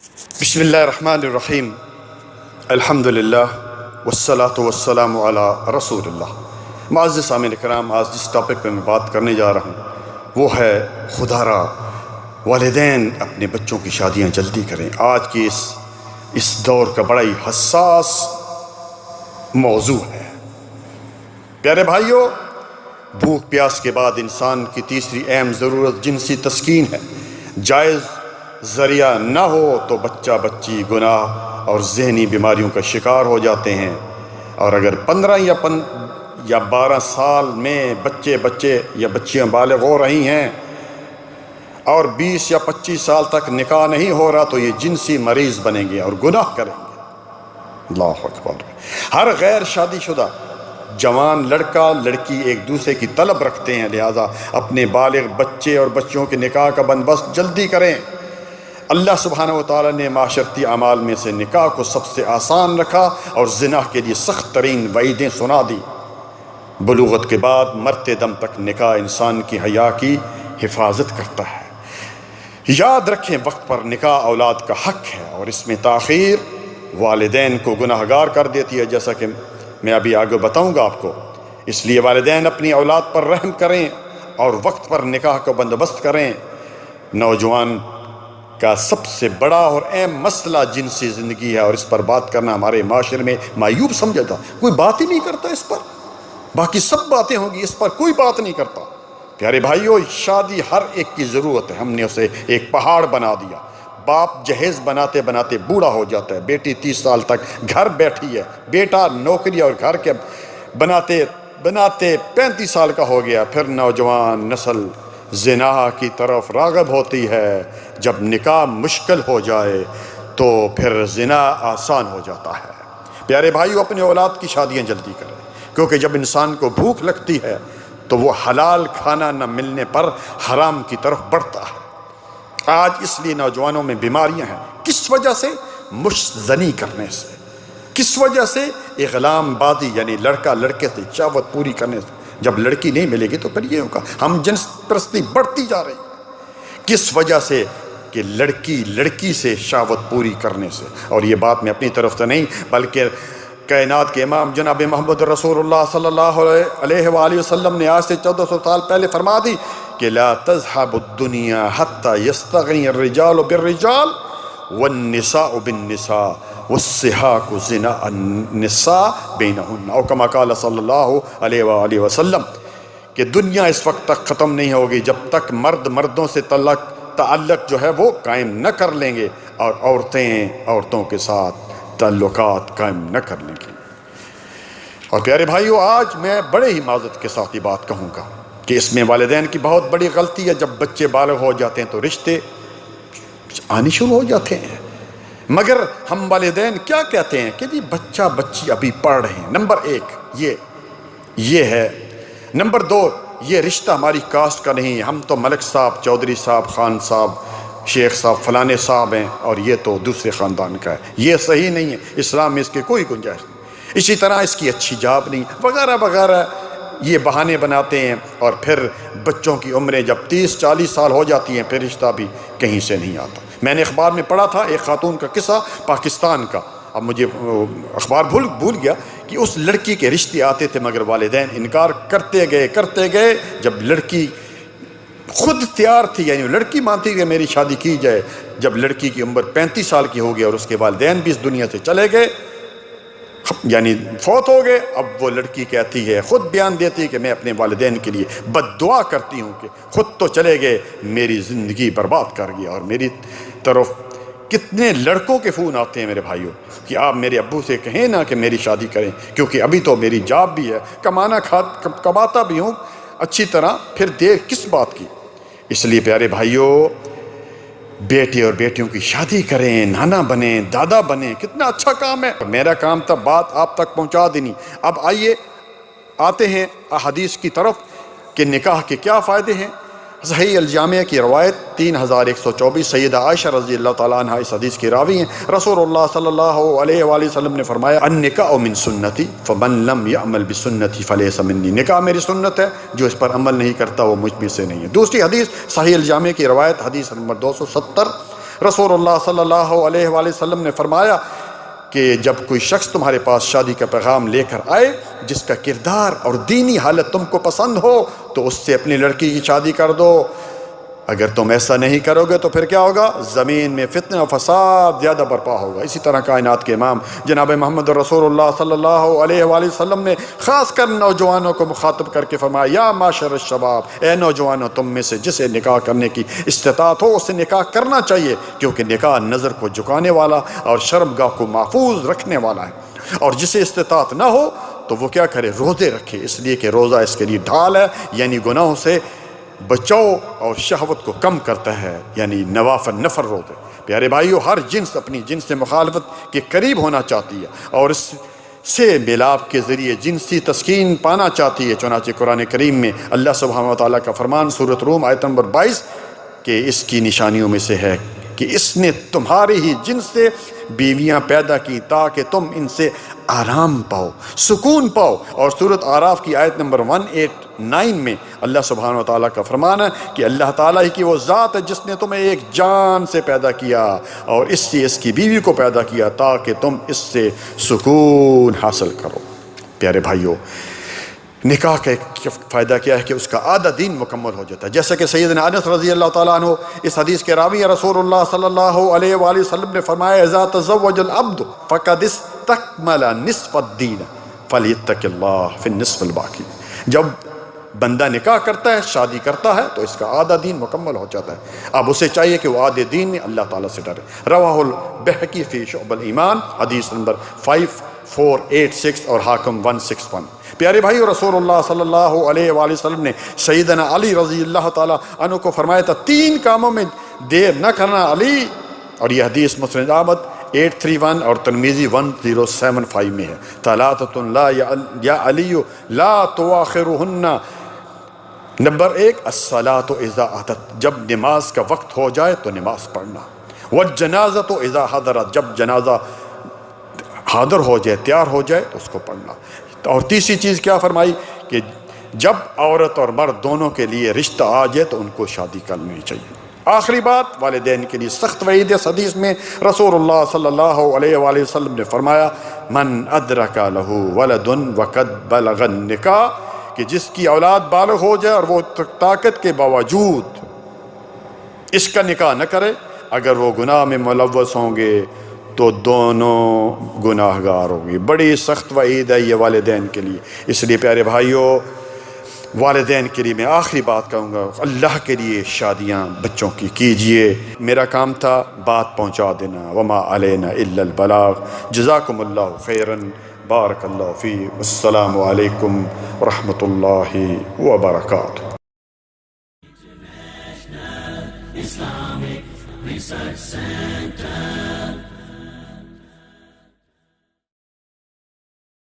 بسم اللہ الرحمن الرحیم، الحمدللہ والصلاة والسلام علی رسول اللہ۔ معزز سامعین کرام، آج جس ٹاپک پہ میں بات کرنے جا رہا ہوں وہ ہے خدا را والدین اپنے بچوں کی شادیاں جلدی کریں۔ آج کی اس دور کا بڑا ہی حساس موضوع ہے۔ پیارے بھائیوں، بھوک پیاس کے بعد انسان کی تیسری اہم ضرورت جنسی تسکین ہے۔ جائز ذریعہ نہ ہو تو بچہ بچی گناہ اور ذہنی بیماریوں کا شکار ہو جاتے ہیں، اور اگر 15 یا 12 سال میں بچے یا بچیاں بالغ ہو رہی ہیں اور 20 یا 25 سال تک نکاح نہیں ہو رہا تو یہ جنسی مریض بنیں گے اور گناہ کریں گے۔ اللہ اکبر۔ ہر غیر شادی شدہ جوان لڑکا لڑکی ایک دوسرے کی طلب رکھتے ہیں، لہذا اپنے بالغ بچے اور بچیوں کے نکاح کا بندوبست جلدی کریں۔ اللہ سبحانہ وتعالیٰ نے معاشرتی اعمال میں سے نکاح کو سب سے آسان رکھا اور زنا کے لیے سخت ترین وعیدیں سنا دی۔ بلوغت کے بعد مرتے دم تک نکاح انسان کی حیا کی حفاظت کرتا ہے۔ یاد رکھیں، وقت پر نکاح اولاد کا حق ہے اور اس میں تاخیر والدین کو گناہگار کر دیتی ہے، جیسا کہ میں ابھی آگے بتاؤں گا آپ کو۔ اس لیے والدین اپنی اولاد پر رحم کریں اور وقت پر نکاح کا بندوبست کریں۔ نوجوان کا سب سے بڑا اور اہم مسئلہ جنسی زندگی ہے، اور اس پر بات کرنا ہمارے معاشرے میں معیوب سمجھا جاتا۔ کوئی بات ہی نہیں کرتا اس پر، باقی سب باتیں ہوں گی، اس پر کوئی بات نہیں کرتا۔ پیارے بھائیوں، شادی ہر ایک کی ضرورت ہے، ہم نے اسے ایک پہاڑ بنا دیا۔ باپ جہیز بناتے بناتے بوڑھا ہو جاتا ہے، بیٹی 30 سال تک گھر بیٹھی ہے، بیٹا نوکری اور گھر کے بناتے 35 سال کا ہو گیا، پھر نوجوان نسل زنا کی طرف راغب ہوتی ہے۔ جب نکاح مشکل ہو جائے تو پھر زنا آسان ہو جاتا ہے۔ پیارے بھائیو، اپنے اولاد کی شادیاں جلدی کریں، کیونکہ جب انسان کو بھوک لگتی ہے تو وہ حلال کھانا نہ ملنے پر حرام کی طرف بڑھتا ہے۔ آج اس لیے نوجوانوں میں بیماریاں ہیں، کس وجہ سے؟ مشت-زنی کرنے سے، کس وجہ سے؟ اغلام بازی، یعنی لڑکا لڑکے سے شہوت پوری کرنے سے۔ جب لڑکی نہیں ملے گی تو پھر یہ ہوگا، ہم جنس پرستی بڑھتی جا رہی ہے۔ کس وجہ سے؟ کہ لڑکی سے شہوت پوری کرنے سے۔ اور یہ بات میں اپنی طرف سے نہیں بلکہ کائنات کے امام جناب محمد رسول اللہ صلی اللہ علیہ وآلہ وسلم نے آج سے 1400 سال پہلے فرما دی کہ لا تذهب الدنيا حتى يستغني الرجال بالرجال والنساء بالنساء والسحاق زنا النساء بينهن، او كما قال صلی اللہ علیہ وآلہ وسلم، کہ دنیا اس وقت تک ختم نہیں ہوگی جب تک مرد مردوں سے تعلق جو ہے وہ قائم نہ کر لیں گے اور عورتیں عورتوں کے ساتھ تعلقات قائم نہ کر لیں گی۔ اور پیارے بھائیو، آج میں بڑے ہی معذرت کے ساتھ یہ بات کہوں گا کہ اس میں والدین کی بہت بڑی غلطی ہے۔ جب بچے بالغ ہو جاتے ہیں تو رشتے آنے شروع ہو جاتے ہیں، مگر ہم والدین کیا کہتے ہیں کہ جی بچہ بچی ابھی پڑھ رہے ہیں۔ نمبر 1 یہ ہے، نمبر 2 یہ رشتہ ہماری کاسٹ کا نہیں ہے، ہم تو ملک صاحب، چودھری صاحب، خان صاحب، شیخ صاحب، فلانے صاحب ہیں اور یہ تو دوسرے خاندان کا ہے۔ یہ صحیح نہیں ہے، اسلام میں اس کے کوئی گنجائش نہیں۔ اسی طرح اس کی اچھی جاب نہیں وغیرہ وغیرہ، یہ بہانے بناتے ہیں، اور پھر بچوں کی عمریں جب 30-40 سال ہو جاتی ہیں پھر رشتہ بھی کہیں سے نہیں آتا۔ میں نے اخبار میں پڑھا تھا ایک خاتون کا قصہ پاکستان کا، اب مجھے اخبار بھول گیا کہ اس لڑکی کے رشتے آتے تھے مگر والدین انکار کرتے گئے۔ جب لڑکی خود تیار تھی، یعنی لڑکی مانتی کہ میری شادی کی جائے، جب لڑکی کی عمر 35 سال کی ہو گئی اور اس کے والدین بھی اس دنیا سے چلے گئے، یعنی فوت ہو گئے، اب وہ لڑکی کہتی ہے، خود بیان دیتی ہے کہ میں اپنے والدین کے لیے بد دعا کرتی ہوں کہ خود تو چلے گئے، میری زندگی برباد کر گیا۔ اور میری طرف کتنے لڑکوں کے فون آتے ہیں میرے بھائیوں کہ آپ میرے ابو سے کہیں نا کہ میری شادی کریں، کیونکہ ابھی تو میری جاب بھی ہے، کماتا بھی ہوں اچھی طرح، پھر دیر کس بات کی؟ اس لیے پیارے بھائیوں، بیٹے اور بیٹیوں کی شادی کریں، نانا بنیں، دادا بنیں، کتنا اچھا کام ہے۔ میرا کام تھا بات آپ تک پہنچا دینی۔ اب آتے ہیں احادیث کی طرف کہ نکاح کے کیا فائدے ہیں۔ صحیح الجامع کی روایت 3124، سیدہ عائشہ رضی اللہ تعالیٰ عنہ اس حدیث کی راوی ہیں۔ رسول اللہ صلی اللہ علیہ وآلہ وسلم نے فرمایا، النکاح من سنتی فمن لم یعمل بسنتی فلیس منی، نکاح میری سنت ہے، جو اس پر عمل نہیں کرتا وہ مجھ میں سے نہیں ہے۔ دوسری حدیث صحیح الجامع کی روایت حدیث نمبر 270، رسول اللہ صلی اللہ علیہ وآلہ وسلم نے فرمایا کہ جب کوئی شخص تمہارے پاس شادی کا پیغام لے کر آئے جس کا کردار اور دینی حالت تم کو پسند ہو تو اس سے اپنی لڑکی کی شادی کر دو۔ اگر تم ایسا نہیں کرو گے تو پھر کیا ہوگا؟ زمین میں فتنہ و فساد زیادہ برپا ہوگا۔ اسی طرح کائنات کے امام جناب محمد رسول اللہ صلی اللہ علیہ وآلہ وسلم نے خاص کر نوجوانوں کو مخاطب کر کے فرمایا، یا معاشر الشباب، اے نوجوانوں، تم میں سے جسے نکاح کرنے کی استطاعت ہو اسے نکاح کرنا چاہیے، کیونکہ نکاح نظر کو جھکانے والا اور شرمگاہ کو محفوظ رکھنے والا ہے۔ اور جسے استطاعت نہ ہو تو وہ کیا کرے؟ روزے رکھے، اس لیے کہ روزہ اس کے لیے ڈھال ہے، یعنی گناہوں سے بچاؤ اور شہوت کو کم کرتا ہے، یعنی نوافل نفل روزے۔ پیارے بھائیو، ہر جنس اپنی جنس سے مخالفت کے قریب ہونا چاہتی ہے اور اس سے ملاپ کے ذریعے جنسی تسکین پانا چاہتی ہے۔ چنانچہ قرآن کریم میں اللہ سبحانہ و تعالیٰ کا فرمان سورۃ روم آیت نمبر 22 کہ اس کی نشانیوں میں سے ہے کہ اس نے تمہاری ہی جنس سے بیویاں پیدا کی تاکہ تم ان سے آرام پاؤ، سکون پاؤ۔ اور سورۃ اعراف کی آیت نمبر 189 میں اللہ سبحانہ و تعالیٰ کا فرمان ہے کہ اللہ تعالیٰ ہی کی وہ ذات ہے جس نے تمہیں ایک جان سے پیدا کیا اور اس سے اس کی بیوی کو پیدا کیا تاکہ تم اس سے سکون حاصل کرو۔ پیارے بھائیو، نکاح کا ایک فائدہ کیا ہے کہ اس کا آدھا دین مکمل ہو جاتا ہے، جیسا کہ سیدنا انس رضی اللہ تعالیٰ عنہ اس حدیث کے راوی رسول اللہ صلی اللہ علیہ وآلہ وسلم نے فرمایا، اذا تزوج العبد فقد استکمل نصف الدین فلیتق اللہ فی النصف الباقی۔ جب بندہ نکاح کرتا ہے، شادی کرتا ہے، تو اس کا آدھا دین مکمل ہو جاتا ہے۔ اب اسے چاہیے کہ وہ آدھے دین میں اللہ تعالیٰ سے ڈرے۔ رواہ البیہقی فی شعب الایمان حدیث نمبر 5486 اور حاکم 161۔ پیارے بھائی، رسول اللہ صلی اللہ علیہ وآلہ وسلم نے سیدنا علی رضی اللہ تعالیٰ عنہ کو فرمایا تھا 3 کاموں میں دیر نہ کرنا علی، اور یہ حدیث مسند احمد 831 اور ترمذی 1075 میں ہے۔ ثلاثۃ لا یا علی لا تواخرہن، نمبر 1 الصلاۃ اذا اتت، جب نماز کا وقت ہو جائے تو نماز پڑھنا، والجنازۃ اذا حضرت، جب جنازہ حاضر ہو جائے، تیار ہو جائے تو اس کو پڑھنا۔ اور تیسری چیز کیا فرمائی کہ جب عورت اور مرد دونوں کے لیے رشتہ آ جائے تو ان کو شادی کرنی چاہیے۔ آخری بات، والدین کے لیے سخت وعید ہے۔ حدیث میں رسول اللہ صلی اللہ علیہ وآلہ وسلم نے فرمایا، من ادرک لہ ولد وقد بلغ النکاح، کہ جس کی اولاد بالغ ہو جائے اور وہ طاقت کے باوجود اس کا نکاح نہ کرے، اگر وہ گناہ میں ملوث ہوں گے تو دونوں گناہ گار ہوں گے۔ بڑی سخت وعید ہے یہ والدین کے لیے۔ اس لیے پیارے بھائیوں، والدین کے لیے میں آخری بات کہوں گا، اللہ کے لیے شادیاں بچوں کی کیجئے۔ میرا کام تھا بات پہنچا دینا، وما علینا الا البلاغ۔ جزاکم اللہ خیرا، بارک اللہ فی، السلام علیکم ورحمۃ اللہ وبرکاتہ۔ Islamic Research Center.